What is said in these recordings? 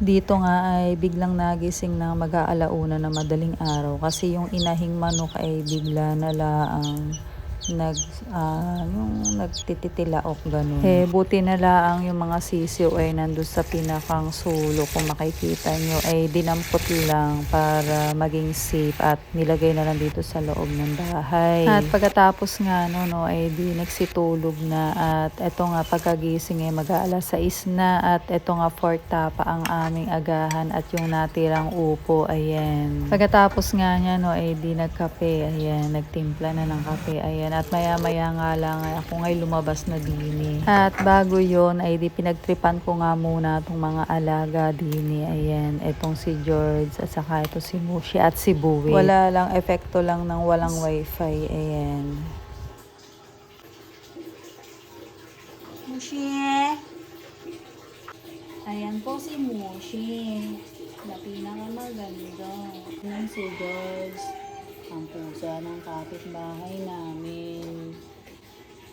Dito nga ay biglang nagising na mag-aalauna na madaling araw kasi yung inahing manok ay bigla na laang yung nagtititilaok ganun. Buti na laang yung mga sisiw ay nandun sa pinakang sulok. Kung makikita nyo ay dinampot lang para maging safe at nilagay na lang dito sa loob ng bahay. At pagkatapos nga ay di nagsitulog na at eto nga pagkagising ay mag-aalas 6 na at eto nga fourth tapa ang aming agahan at yung natirang upo ayan. Pagkatapos nga niya ay di nagkape ayan, nagtimpla na ng kape ayan. At maya-maya nga lang ay ako nga'y lumabas na din. At bago yon ay di pinagtripan ko nga muna itong mga alaga din. Ayan, itong si George at saka ito si Mushi at si Buwi. Wala lang, epekto lang ng walang wifi. Ayan. Mushi. Ayan po si Mushi. Na pinakamaganda. Yan si George. Ang pusa ng kapitbahay namin.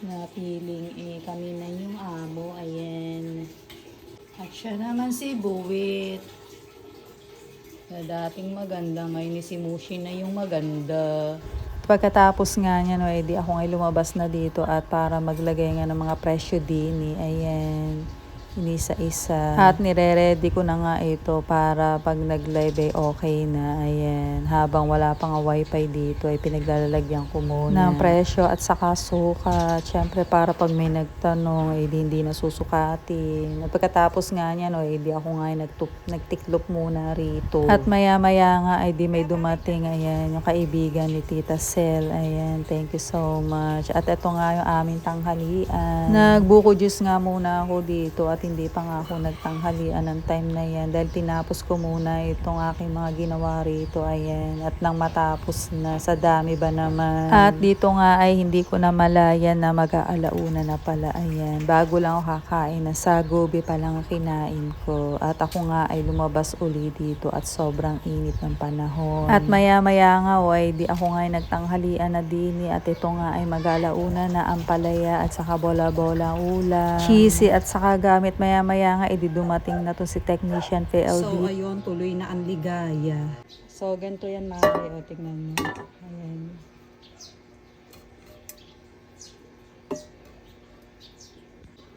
Napiling kami na yung amo. Ayan. At siya naman si Buwit. Na dating maganda. Ngayon si Mushi na yung maganda. Pagkatapos nga niya ay di ako ngay lumabas na dito at para maglagay nga ng mga presyo din. Ayan. Inisa-isa. At nire-ready ko na nga ito para pag nag-live ay okay na. Ayan. Habang wala pa nga wifi dito ay pinaglalagyan ko muna ng presyo at saka sukat. Siyempre para pag may nagtanong ay hindi na susukatin. At pagkatapos nga niya ay di ako nga nagtiklop muna rito. At maya-maya nga ay di may dumating. Ayan. Yung kaibigan ni Tita Sel. Ayan. Thank you so much. At ito nga yung aming tanghalian. Nagbuko juice nga muna ako dito at hindi pa nga ako nagtanghalian ng time na yan dahil tinapos ko muna itong aking mga ginawa rito ayan at nang matapos na sa dami ba naman at dito nga ay hindi ko na malayan na mag-aalauna na pala ayan bago lang ako kakain na sa gobi pa lang kinain ko at ako nga ay lumabas uli dito at sobrang init ng panahon at maya nga ay di ako nga ay nagtanghalian na din at ito nga ay mag-aalauna na ampalaya at saka bola-bola ulam cheesy at saka gamit maya-maya nga dumating na to si Technician PLD. So ayun, tuloy na ang ligaya. So ganito yan Mari, o tignan mo. Ayan.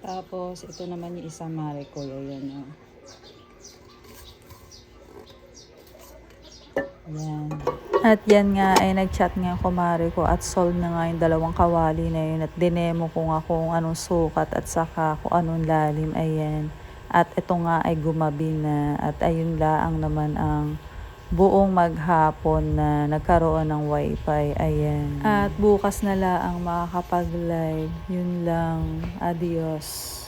Tapos ito naman yung isang Mari ko, ayan o. Ayan. At yan nga ay nag-chat nga kumare ko at solve na nga yung dalawang kawali na yun at dinemo ko nga kung anong sukat at saka kung anong lalim ayan. At ito nga ay gumabi na at ayun laang naman ang buong maghapon na nagkaroon ng wifi ayan. At bukas na laang makakapag-live. Yun lang. Adios.